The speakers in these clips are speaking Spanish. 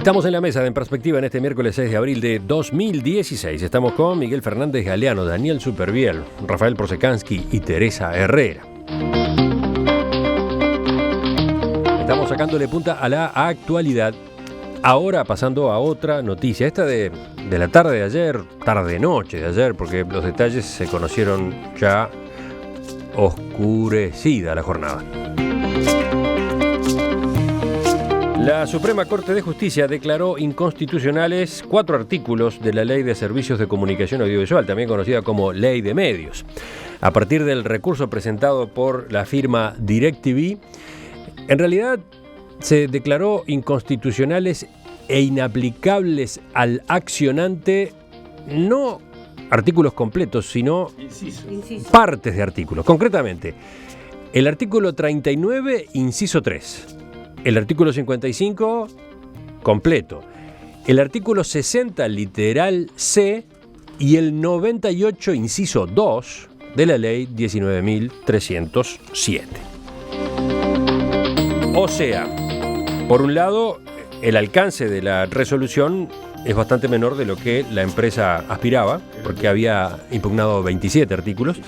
Estamos en la mesa de En Perspectiva en este miércoles 6 de abril de 2016. Estamos con Miguel Fernández Galeano, Daniel Superviel, Rafael Prosekansky y Teresa Herrera. Estamos sacándole punta a la actualidad. Ahora pasando a otra noticia, esta de la tarde de ayer, tarde-noche de ayer, porque los detalles se conocieron ya oscurecida la jornada. La Suprema Corte de Justicia declaró inconstitucionales 4 artículos de la Ley de Servicios de Comunicación Audiovisual, también conocida como Ley de Medios. A partir del recurso presentado por la firma DirecTV, en realidad se declaró inconstitucionales e inaplicables al accionante, no artículos completos, sino partes de artículos. Concretamente, el artículo 39, inciso 3. El artículo 55, completo. El artículo 60, literal C, y el 98, inciso 2, de la ley 19.307. O sea, por un lado, el alcance de la resolución es bastante menor de lo que la empresa aspiraba, porque había impugnado 27 artículos.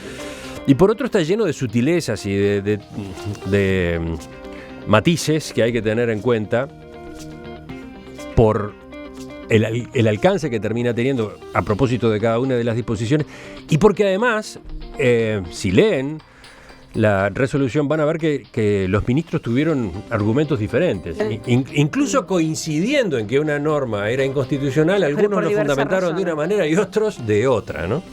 Y por otro, está lleno de sutilezas y de matices que hay que tener en cuenta por el alcance que termina teniendo a propósito de cada una de las disposiciones, y porque además, si leen la resolución, van a ver que los ministros tuvieron argumentos diferentes, incluso coincidiendo en que una norma era inconstitucional. Algunos lo fundamentaron de una manera y otros de otra, ¿no?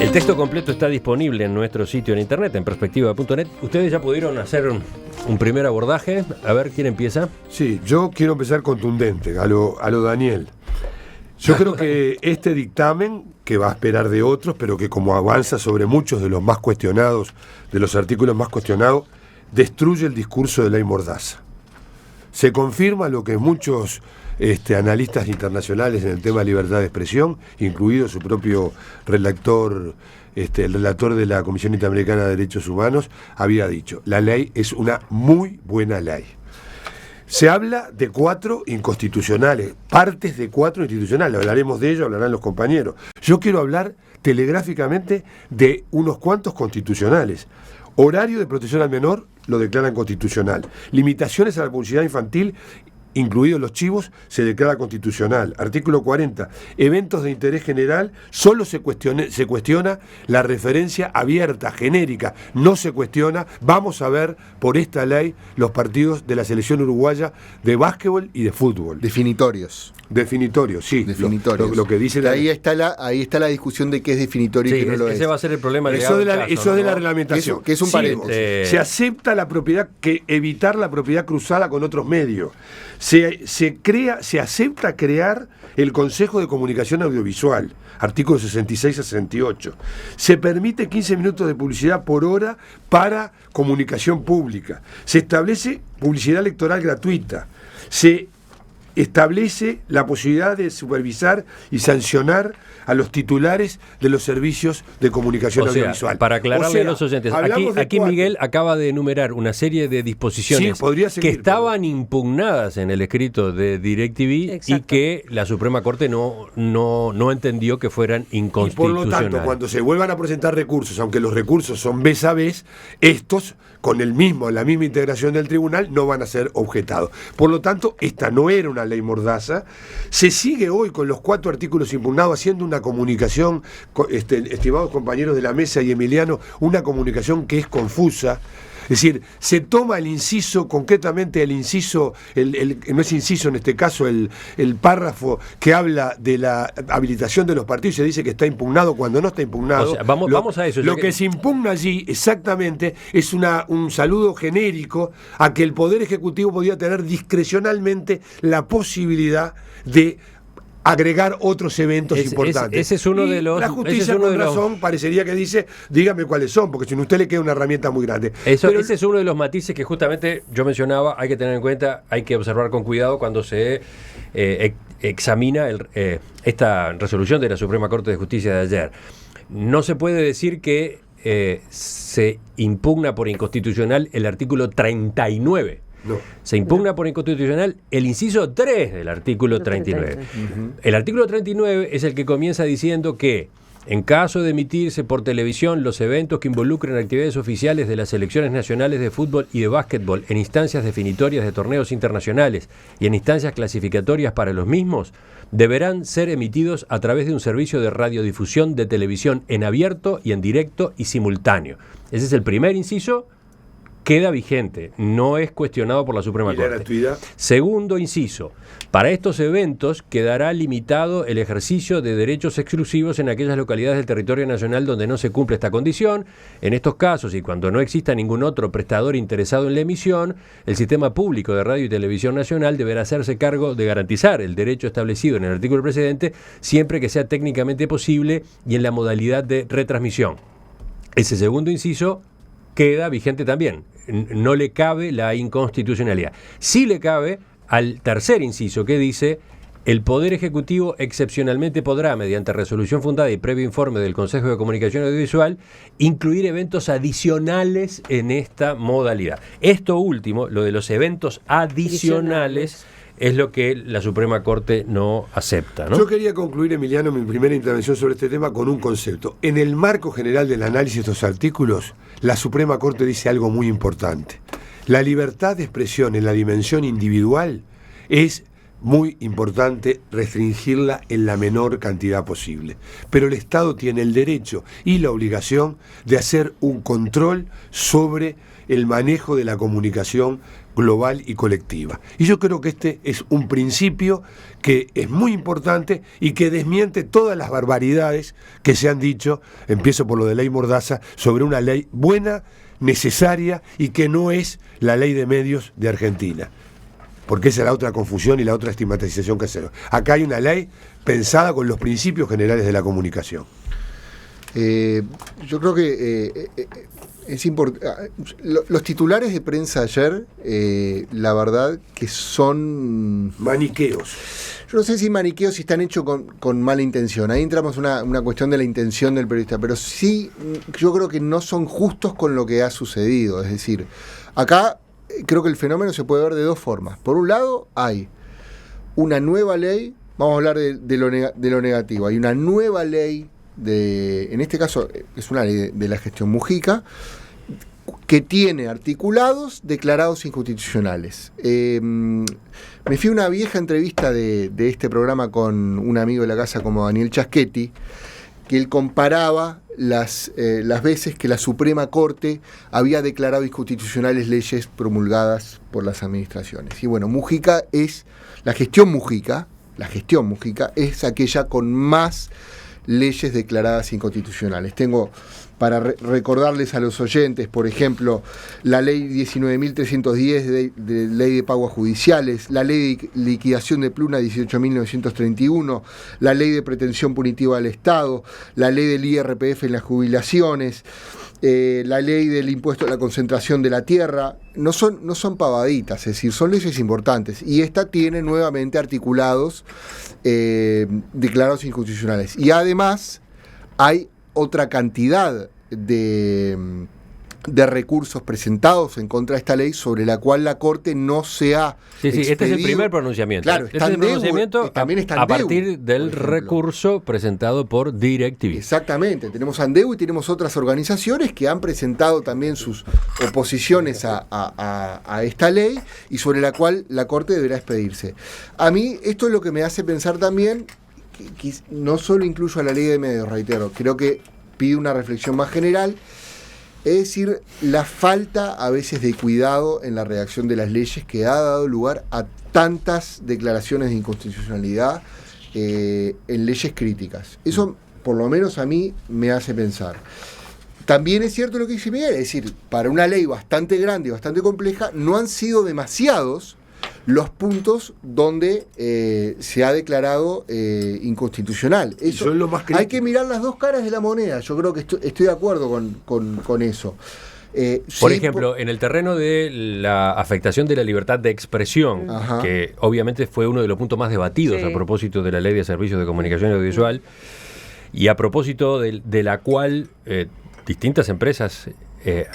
El texto completo está disponible en nuestro sitio en internet, en perspectiva.net. Ustedes ya pudieron hacer un primer abordaje. A ver, ¿quién empieza? Sí, yo quiero empezar contundente, a lo Daniel. Yo creo que este dictamen, que va a esperar de otros, pero que como avanza sobre muchos de los más cuestionados, de los artículos más cuestionados, destruye el discurso de ley mordaza. Se confirma lo que muchos analistas internacionales en el tema de libertad de expresión, incluido su propio relator, el relator de la Comisión Interamericana de Derechos Humanos, había dicho: la ley es una muy buena ley. Se habla de 4 inconstitucionales, partes de 4 institucionales, hablaremos de ello, hablarán los compañeros. Yo quiero hablar telegráficamente de unos cuantos constitucionales. Horario de protección al menor lo declaran constitucional. Limitaciones a la publicidad infantil, incluidos los chivos, se declara constitucional. Artículo 40. Eventos de interés general, solo se cuestiona la referencia abierta, genérica. No se cuestiona. Vamos a ver por esta ley los partidos de la selección uruguaya de básquetbol y de fútbol. Definitorios, sí. Definitorios. Lo que dice ahí está la discusión de qué es definitorio y qué no lo es. Ese va a ser el problema. Eso de la reglamentación. Que es un paréntesis. Se acepta la propiedad, evitar la propiedad cruzada con otros medios. Se acepta crear el Consejo de Comunicación Audiovisual, artículos 66 a 68. Se permite 15 minutos de publicidad por hora para comunicación pública. Se establece publicidad electoral gratuita. Se establece la posibilidad de supervisar y sancionar a los titulares de los servicios de comunicación audiovisual. Para aclararle a los oyentes, aquí Miguel acaba de enumerar una serie de disposiciones que estaban impugnadas en el escrito de DirecTV. Exacto. Y que la Suprema Corte no entendió que fueran inconstitucionales. Y por lo tanto, cuando se vuelvan a presentar recursos, aunque los recursos son vez a vez, estos, con la misma integración del tribunal, no van a ser objetados. Por lo tanto, esta no era una ley mordaza. Se sigue hoy con los 4 artículos impugnados haciendo una comunicación, estimados compañeros de la mesa y Emiliano, una comunicación que es confusa. Es decir, se toma el inciso, concretamente el inciso, no es inciso en este caso, el párrafo que habla de la habilitación de los partidos, y se dice que está impugnado cuando no está impugnado. O sea, vamos a eso. Lo que se impugna allí exactamente es un saludo genérico a que el Poder Ejecutivo podía tener discrecionalmente la posibilidad de agregar otros eventos importantes. Ese es uno de los... La justicia, con razón, parecería que dice, dígame cuáles son, porque si no, usted le queda una herramienta muy grande. Ese es uno de los matices que justamente yo mencionaba, hay que tener en cuenta, hay que observar con cuidado cuando se examina esta resolución de la Suprema Corte de Justicia de ayer. No se puede decir que se impugna por inconstitucional el artículo 39. No. Se impugna por inconstitucional el inciso 3 del artículo 39. El artículo 39 es el que comienza diciendo que en caso de emitirse por televisión los eventos que involucren actividades oficiales de las selecciones nacionales de fútbol y de básquetbol en instancias definitorias de torneos internacionales y en instancias clasificatorias para los mismos, deberán ser emitidos a través de un servicio de radiodifusión de televisión en abierto y en directo y simultáneo. Ese es el primer inciso, queda vigente, no es cuestionado por la Suprema Corte. Gratuidad. Segundo inciso, para estos eventos quedará limitado el ejercicio de derechos exclusivos en aquellas localidades del territorio nacional donde no se cumple esta condición. En estos casos, y cuando no exista ningún otro prestador interesado en la emisión, el Sistema Público de Radio y Televisión Nacional deberá hacerse cargo de garantizar el derecho establecido en el artículo precedente, siempre que sea técnicamente posible y en la modalidad de retransmisión. Ese segundo inciso queda vigente también. No le cabe la inconstitucionalidad. Sí le cabe al tercer inciso que dice: el Poder Ejecutivo excepcionalmente podrá, mediante resolución fundada y previo informe del Consejo de Comunicación Audiovisual, incluir eventos adicionales en esta modalidad. Esto último, lo de los eventos adicionales, es lo que la Suprema Corte no acepta, ¿no? Yo quería concluir, Emiliano, mi primera intervención sobre este tema con un concepto. En el marco general del análisis de estos artículos, la Suprema Corte dice algo muy importante. La libertad de expresión en la dimensión individual es muy importante restringirla en la menor cantidad posible. Pero el Estado tiene el derecho y la obligación de hacer un control sobre el manejo de la comunicación global y colectiva. Y yo creo que este es un principio que es muy importante y que desmiente todas las barbaridades que se han dicho, empiezo por lo de ley Mordaza, sobre una ley buena, necesaria y que no es la ley de medios de Argentina. Porque esa es la otra confusión y la otra estigmatización que hacemos. Acá hay una ley pensada con los principios generales de la comunicación. Yo creo que es importante. Los titulares de prensa ayer, la verdad que son maniqueos. Yo no sé si maniqueos, si están hechos con mala intención. Ahí entramos una cuestión de la intención del periodista, pero sí yo creo que no son justos con lo que ha sucedido. Es decir, acá creo que el fenómeno se puede ver de dos formas. Por un lado, hay una nueva ley, vamos a hablar de lo negativo, hay una nueva ley, en este caso es una ley de la gestión Mujica, que tiene articulados declarados inconstitucionales. Me fui a una vieja entrevista de este programa con un amigo de la casa como Daniel Chaschetti, que él comparaba las veces que la Suprema Corte había declarado inconstitucionales leyes promulgadas por las administraciones. Y bueno, la gestión Mujica es aquella con más leyes declaradas inconstitucionales. Tengo, para recordarles a los oyentes, por ejemplo, la ley 19.310 de ley de pagos judiciales, la ley de liquidación de pluna 18.931, la ley de pretensión punitiva del Estado, la ley del IRPF en las jubilaciones, la ley del impuesto a la concentración de la tierra. No son pavaditas, es decir, son leyes importantes. Y esta tiene nuevamente articulados declarados inconstitucionales. Y además hay otra cantidad de recursos presentados en contra de esta ley sobre la cual la Corte no se ha expedido. Este es el primer pronunciamiento. Claro, este es el pronunciamiento a partir del por recurso presentado por DirecTV. Exactamente, tenemos Andeu y tenemos otras organizaciones que han presentado también sus oposiciones a esta ley y sobre la cual la Corte deberá expedirse. A mí esto es lo que me hace pensar también, que no solo incluyo a la ley de medios, reitero, creo que pide una reflexión más general. Es decir, la falta a veces de cuidado en la redacción de las leyes que ha dado lugar a tantas declaraciones de inconstitucionalidad en leyes críticas. Eso, por lo menos a mí, me hace pensar. También es cierto lo que dice Miguel, es decir, para una ley bastante grande y bastante compleja, no han sido demasiados los puntos donde se ha declarado inconstitucional. Eso, son lo más hay que mirar las dos caras de la moneda. Yo creo que estoy de acuerdo con eso. Por ejemplo, en el terreno de la afectación de la libertad de expresión, que obviamente fue uno de los puntos más debatidos a propósito de la Ley de Servicios de Comunicación Audiovisual, y a propósito de la cual distintas empresas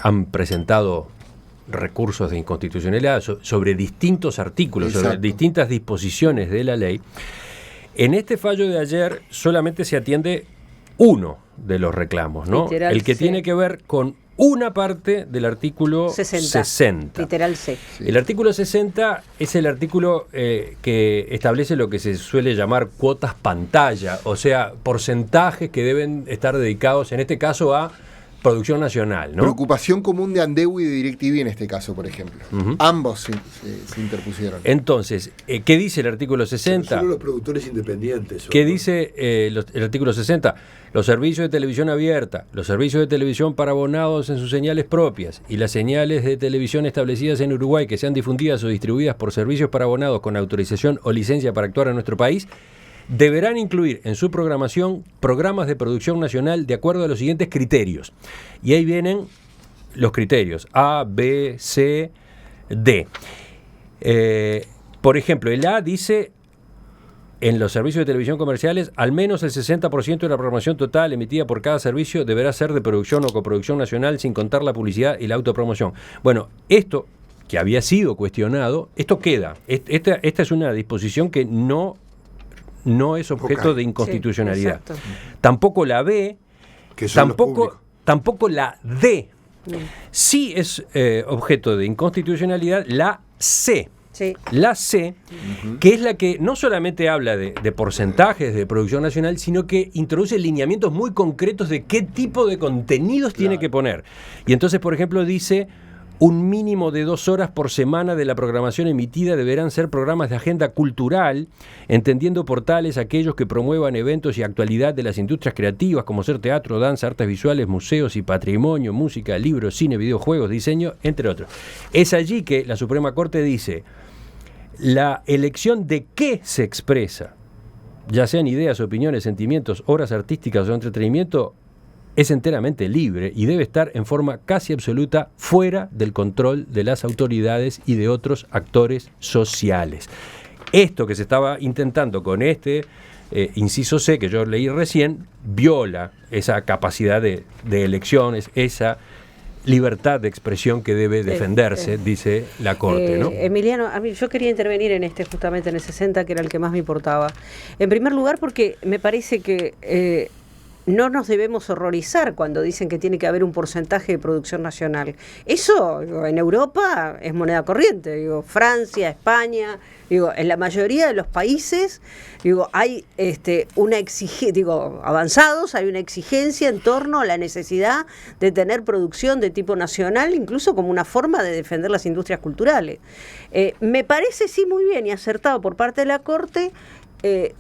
han presentado recursos de inconstitucionalidad sobre distintos artículos, Exacto. sobre distintas disposiciones de la ley. En este fallo de ayer solamente se atiende uno de los reclamos, ¿no? Literal, el que sí. tiene que ver con una parte del artículo 60. Literal C. Sí. El artículo 60 es el artículo que establece lo que se suele llamar cuotas pantalla, o sea, porcentajes que deben estar dedicados, en este caso, a producción nacional, ¿no? Preocupación común de Andeu y de DirecTV en este caso, por ejemplo. Ujú. Ambos se interpusieron. Entonces, ¿qué dice el artículo 60? Solo los productores independientes. ¿Qué dice el artículo 60? Los servicios de televisión abierta, los servicios de televisión para abonados en sus señales propias y las señales de televisión establecidas en Uruguay que sean difundidas o distribuidas por servicios para abonados con autorización o licencia para actuar en nuestro país, deberán incluir en su programación programas de producción nacional de acuerdo a los siguientes criterios. Y ahí vienen los criterios A, B, C, D. Por ejemplo, el A dice: en los servicios de televisión comerciales, al menos el 60% de la programación total emitida por cada servicio deberá ser de producción o coproducción nacional, sin contar la publicidad y la autopromoción. Bueno, esto que había sido cuestionado, esto queda. Esta es una disposición que no es objeto de inconstitucionalidad. Sí, exacto. Tampoco la B, Que son los públicos. tampoco la D. Sí es objeto de inconstitucionalidad la C. Sí. La C, que es la que no solamente habla de porcentajes de producción nacional, sino que introduce lineamientos muy concretos de qué tipo de contenidos tiene que poner. Y entonces, por ejemplo, dice: un mínimo de 2 horas por semana de la programación emitida deberán ser programas de agenda cultural, entendiendo por tales aquellos que promuevan eventos y actualidad de las industrias creativas, como ser teatro, danza, artes visuales, museos y patrimonio, música, libros, cine, videojuegos, diseño, entre otros. Es allí que la Suprema Corte dice: la elección de qué se expresa, ya sean ideas, opiniones, sentimientos, obras artísticas o entretenimiento, es enteramente libre y debe estar en forma casi absoluta fuera del control de las autoridades y de otros actores sociales. Esto que se estaba intentando con este inciso C que yo leí recién, viola esa capacidad de elecciones, esa libertad de expresión que debe defenderse, dice la Corte, ¿no? Emiliano, a mí yo quería intervenir en justamente en el 60, que era el que más me importaba. En primer lugar, porque me parece que no nos debemos horrorizar cuando dicen que tiene que haber un porcentaje de producción nacional. Eso, digo, en Europa es moneda corriente. Digo, Francia, España, digo, en la mayoría de los países, digo, hay una exigencia, digo, avanzados, hay una exigencia en torno a la necesidad de tener producción de tipo nacional, incluso como una forma de defender las industrias culturales. Me parece sí muy bien y acertado por parte de la Corte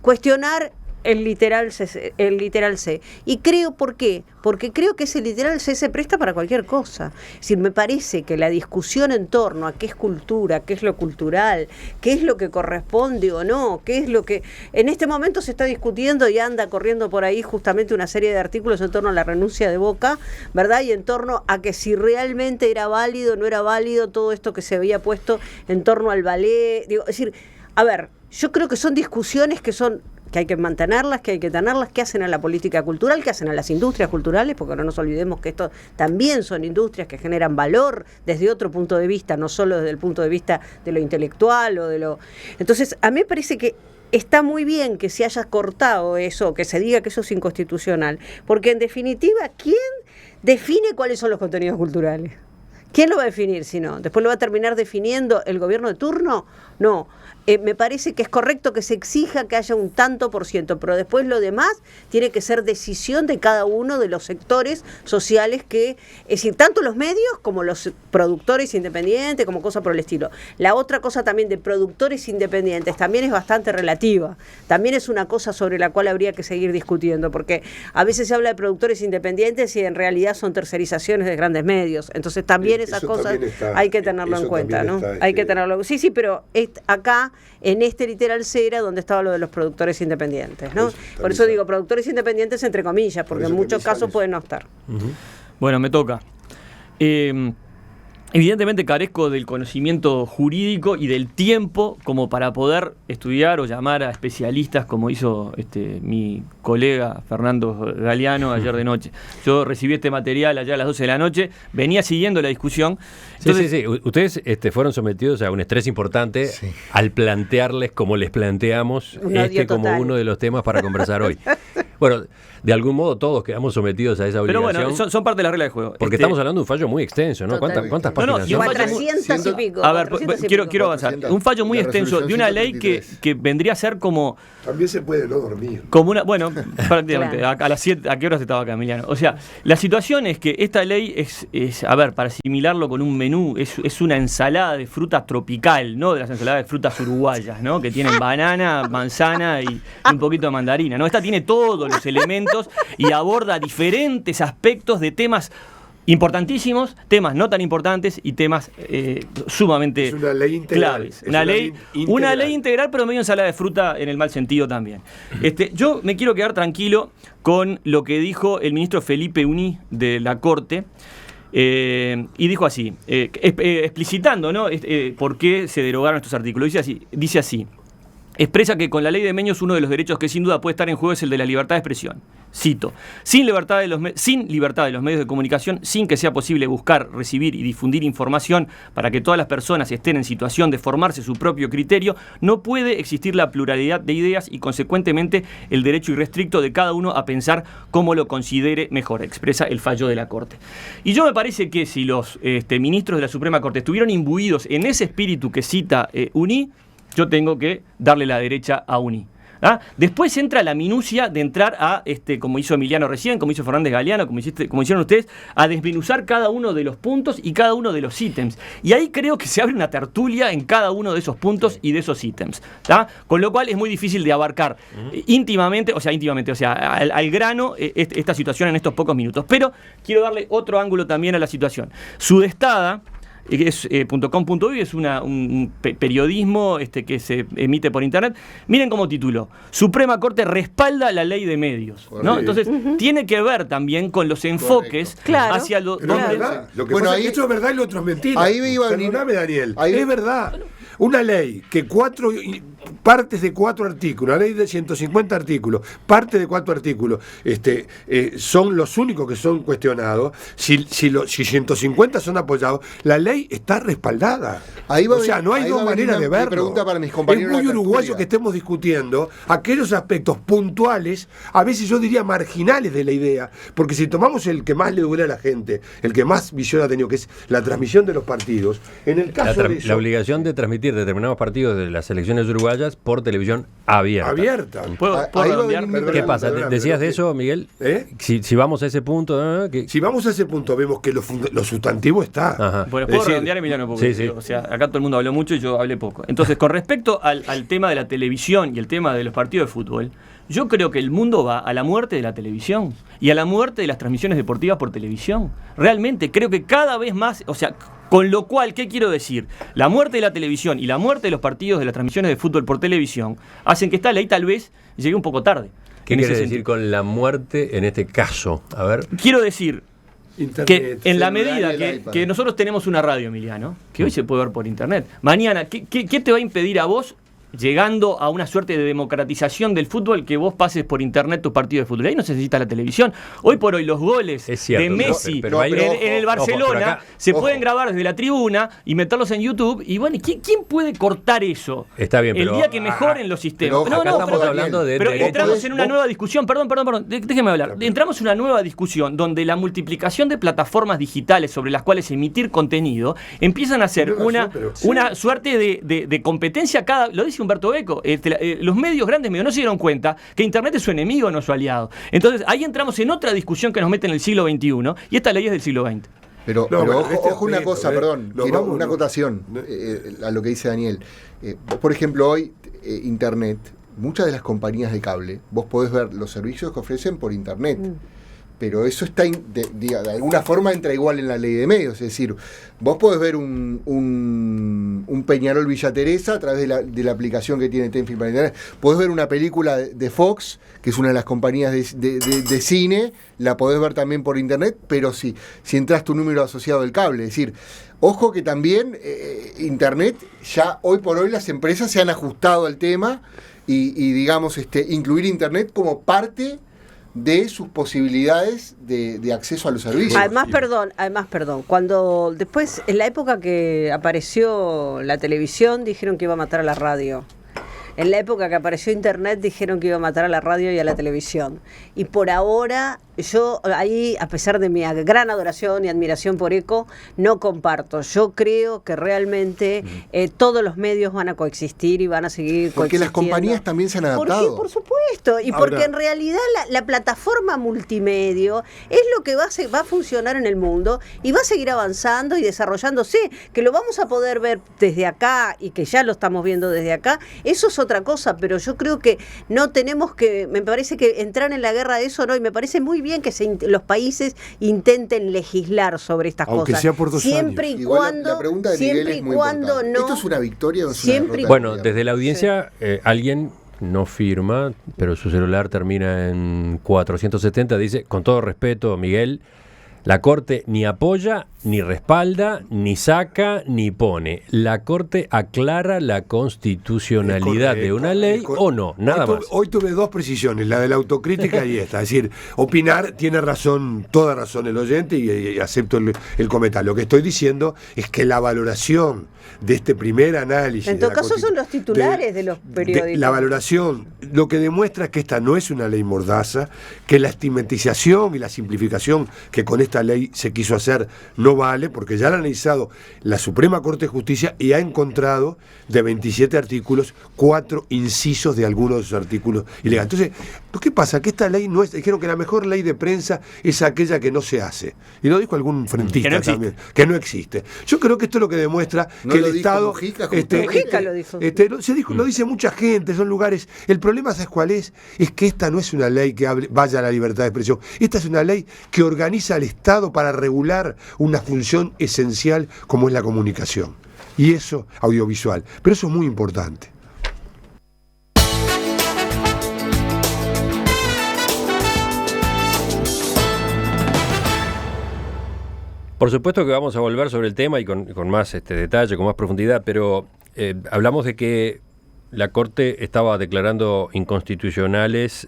cuestionar el literal C. Y creo, ¿por qué? Porque creo que ese literal C se presta para cualquier cosa. Es decir, me parece que la discusión en torno a qué es cultura, qué es lo cultural, qué es lo que corresponde o no, qué es lo que... En este momento se está discutiendo y anda corriendo por ahí justamente una serie de artículos en torno a la renuncia de Boca, ¿verdad? Y en torno a que si realmente era válido o no era válido todo esto que se había puesto en torno al ballet. Digo, es decir, a ver, yo creo que son discusiones que hay que mantenerlas, que hay que tenerlas, que hacen a la política cultural, que hacen a las industrias culturales, porque no nos olvidemos que esto también son industrias que generan valor desde otro punto de vista, no solo desde el punto de vista de lo intelectual o de lo... Entonces, a mí me parece que está muy bien que se haya cortado eso, que se diga que eso es inconstitucional, porque en definitiva, ¿quién define cuáles son los contenidos culturales? ¿Quién lo va a definir si no? ¿Después lo va a terminar definiendo el gobierno de turno? No. Me parece que es correcto que se exija que haya un tanto por ciento, pero después lo demás tiene que ser decisión de cada uno de los sectores sociales que, es decir, tanto los medios como los productores independientes, como cosa por el estilo. La otra cosa también de productores independientes también es bastante relativa, también es una cosa sobre la cual habría que seguir discutiendo, porque a veces se habla de productores independientes y en realidad son tercerizaciones de grandes medios, entonces también esas cosas hay que tenerlo en cuenta, ¿no? Hay que tenerlo, sí, pero acá en este literal C era donde estaba lo de los productores independientes, ¿no? Por eso digo productores independientes entre comillas, porque en muchos casos pueden no estar. Bueno, me toca. evidentemente carezco del conocimiento jurídico y del tiempo como para poder estudiar o llamar a especialistas como hizo mi colega Fernando Galeano ayer de noche. Yo recibí este material allá a las 12 de la noche, venía siguiendo la discusión. Entonces, sí. Ustedes fueron sometidos a un estrés importante al plantearles, como les planteamos, como uno de los temas para conversar hoy. Bueno, de algún modo todos quedamos sometidos a esa obligación. Pero bueno, son parte de la regla de juego. Porque estamos hablando de un fallo muy extenso, ¿no? ¿Cuántas páginas son? 400 y pico. A ver, quiero avanzar. Un fallo muy extenso de una ley que vendría a ser como... También se puede no dormir. Como una, bueno, prácticamente, claro. A las 7, ¿a qué horas estaba acá, Emiliano? O sea, la situación es que esta ley es a ver, para asimilarlo con un menú, es una ensalada de fruta tropical, no de las ensaladas de frutas uruguayas, ¿no? Que tienen banana, manzana y un poquito de mandarina, ¿no? Esta tiene todos los elementos y aborda diferentes aspectos de temas importantísimos, temas no tan importantes y temas sumamente es una ley integral, claves. Una ley integral, pero medio ensalada de fruta en el mal sentido también. Yo me quiero quedar tranquilo con lo que dijo el ministro Felipe Uní de la Corte. Y dijo así, explicitando, ¿no? Por qué se derogaron estos artículos. Dice así. Expresa que con la ley de medios uno de los derechos que sin duda puede estar en juego es el de la libertad de expresión. Cito, sin libertad de los medios de comunicación, sin que sea posible buscar, recibir y difundir información para que todas las personas estén en situación de formarse su propio criterio, no puede existir la pluralidad de ideas y consecuentemente el derecho irrestricto de cada uno a pensar como lo considere mejor, expresa el fallo de la Corte. Y yo me parece que si los ministros de la Suprema Corte estuvieron imbuidos en ese espíritu que cita Uní, yo tengo que darle la derecha a Uní. ¿Ah? Después entra la minucia de entrar a, como hizo Emiliano recién, como hizo Fernández Galeano, como hicieron ustedes, a desmenuzar cada uno de los puntos y cada uno de los ítems. Y ahí creo que se abre una tertulia en cada uno de esos puntos y de esos ítems. ¿Tá? Con lo cual es muy difícil de abarcar íntimamente, al grano, esta situación en estos pocos minutos. Pero quiero darle otro ángulo también a la situación. Sudestada, que es .com.uy, es un periodismo que se emite por internet. Miren cómo tituló: Suprema Corte respalda la ley de medios, ¿no? Entonces tiene que ver también con los enfoques hacia lo que pasa es que esto es verdad y lo otro es mentira. Ahí iba a venir. Perdóname, Daniel. Es verdad. Una ley que partes de 4 artículos, una ley de 150 artículos, parte de 4 artículos, son los únicos que son cuestionados. Si 150 son apoyados, la ley está respaldada. No hay dos maneras de verlo. Pregunta para mis compañeros. Es muy uruguayo que estemos discutiendo aquellos aspectos puntuales, a veces yo diría marginales de la idea, porque si tomamos el que más le duele a la gente, el que más visión ha tenido, que es la transmisión de los partidos, en el caso de eso, la obligación de transmitir determinados partidos de las elecciones uruguayas por televosión abierta. ¿Puedo ¿Qué pasa? ¿Decías de eso, Miguel? Si vamos a ese punto... Si vamos a ese punto, vemos que lo sustantivo está. Ajá. Bueno, ¿puedo redondear, Emiliano? Porque, sí. O sea, acá todo el mundo habló mucho y yo hablé poco. Entonces, con respecto al tema de la televisión y el tema de los partidos de fútbol, yo creo que el mundo va a la muerte de la televisión y a la muerte de las transmisiones deportivas por televisión. Realmente, creo que cada vez más, con lo cual, ¿qué quiero decir? La muerte de la televisión y la muerte de los partidos de las transmisiones de fútbol por televisión hacen que esta ley tal vez llegue un poco tarde. ¿Qué quiere decir con la muerte en este caso? A ver. Quiero decir que en la medida que nosotros tenemos una radio, Emiliano, que hoy se puede ver por internet, mañana, ¿qué te va a impedir a vos, llegando a una suerte de democratización del fútbol, que vos pases por internet tus partidos de fútbol? Ahí no se necesita la televisión. Hoy por hoy los goles de Messi en el Barcelona se pueden grabar desde la tribuna y meterlos en YouTube. Y bueno, ¿quién puede cortar eso? Está bien, el día que mejoren los sistemas. Estamos hablando de... Pero entramos en una nueva discusión, perdón, déjeme hablar. Entramos en una nueva discusión donde la multiplicación de plataformas digitales sobre las cuales emitir contenido empiezan a ser una suerte de competencia lo dice Humberto Eco, los grandes medios no se dieron cuenta que Internet es su enemigo, no su aliado. Entonces ahí entramos en otra discusión que nos mete en el siglo XXI y esta ley es del siglo XX. Pero ojo una cosa, una acotación a lo que dice Daniel. Por ejemplo, hoy Internet, muchas de las compañías de cable, vos podés ver los servicios que ofrecen por Internet. pero eso está de alguna forma entra igual en la ley de medios. Es decir, vos podés ver un Peñarol Villa Teresa a través de la aplicación que tiene Tenfield para internet. Podés ver una película de Fox, que es una de las compañías de cine, la podés ver también por internet, pero si entras tu número asociado del cable. Es decir, ojo que también internet, ya hoy por hoy las empresas se han ajustado al tema y digamos, incluir internet como parte de sus posibilidades de acceso a los servicios. Además, perdón, cuando después, en la época que apareció la televisión, dijeron que iba a matar a la radio. En la época que apareció internet, dijeron que iba a matar a la radio y a la televisión. Y por ahora, yo ahí, a pesar de mi gran adoración y admiración por ECO, no comparto. Yo creo que realmente todos los medios van a coexistir y van a seguir porque coexistiendo. Las compañías también se han adaptado. Por supuesto, y porque en realidad la plataforma multimedio es lo que va a funcionar en el mundo y va a seguir avanzando y desarrollándose. Que lo vamos a poder ver desde acá y que ya lo estamos viendo desde acá, eso es otra cosa, pero yo creo que no tenemos que, me parece que entrar en la guerra de eso no, y me parece muy bien que los países intenten legislar sobre estas aunque cosas. Sea por 2 siempre años. y cuando, la pregunta de siempre y cuando no. ¿Esto es una victoria o es siempre una derrota? Bueno, desde la audiencia, alguien no firma, pero su celular termina en 470, dice, con todo respeto, Miguel, la Corte ni apoya, ni respalda, ni saca, ni pone. La Corte aclara la constitucionalidad de una ley o no, nada más. Hoy tuve 2 precisiones, la de la autocrítica y esta. Es decir, opinar tiene razón, toda razón el oyente y acepto el comentario. Lo que estoy diciendo es que la valoración de este primer análisis... En todo caso son los titulares de los periódicos. La valoración, lo que demuestra es que esta no es una ley mordaza, que la estigmatización y la simplificación que con esta ley se quiso hacer no vale, porque ya la ha analizado la Suprema Corte de Justicia y ha encontrado de 27 artículos 4 incisos de algunos de esos artículos ilegales. Entonces, ¿qué pasa? Que esta ley no es... Dijeron que la mejor ley de prensa es aquella que no se hace. Y lo dijo algún frentista también, que no existe. Yo creo que esto es lo que demuestra que el Estado... Mujica lo dijo. Lo dice mucha gente, son lugares... El problema, ¿sabes cuál es? Es que esta no es una ley que vaya a la libertad de expresión. Esta es una ley que organiza al Estado para regular una función esencial como es la comunicación. Y eso, audiovisual. Pero eso es muy importante. Por supuesto que vamos a volver sobre el tema y con más detalle, con más profundidad, pero hablamos de que la Corte estaba declarando inconstitucionales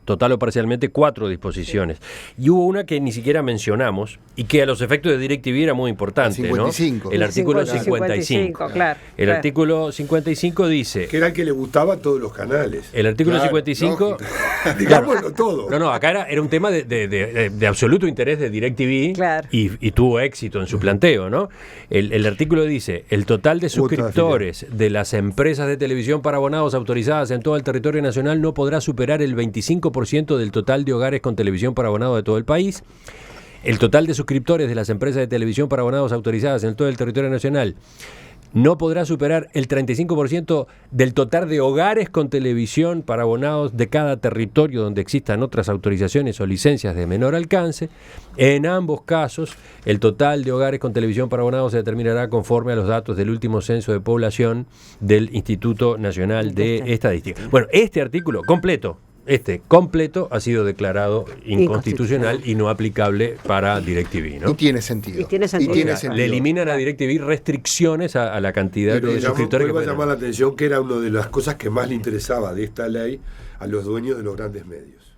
total o parcialmente 4 disposiciones. Y hubo una que ni siquiera mencionamos y que a los efectos de DirecTV era muy importante, 55. ¿no? El artículo 55. Claro, El artículo 55 dice... Que era el que le gustaba a todos los canales. El artículo 55... Digámoslo todo. No, acá era un tema de absoluto interés de DirecTV, claro, y tuvo éxito en su planteo, ¿no? El artículo dice, el total de suscriptores de las empresas de televisión para abonados autorizadas en todo el territorio nacional no podrá superar el 25% del total de hogares con televisión para abonados de todo el país. El total de suscriptores de las empresas de televisión para abonados autorizadas en todo el territorio nacional no podrá superar el 35% del total de hogares con televisión para abonados de cada territorio donde existan otras autorizaciones o licencias de menor alcance. En ambos casos, el total de hogares con televisión para abonados se determinará conforme a los datos del último censo de población del Instituto Nacional de Estadística. Bueno, este artículo completo ha sido declarado inconstitucional y no aplicable para DirecTV, ¿no? Y tiene sentido. Le eliminan a DirecTV restricciones a la cantidad de suscriptores que pueden. Llamar la atención que era una de las cosas que más le interesaba de esta ley a los dueños de los grandes medios.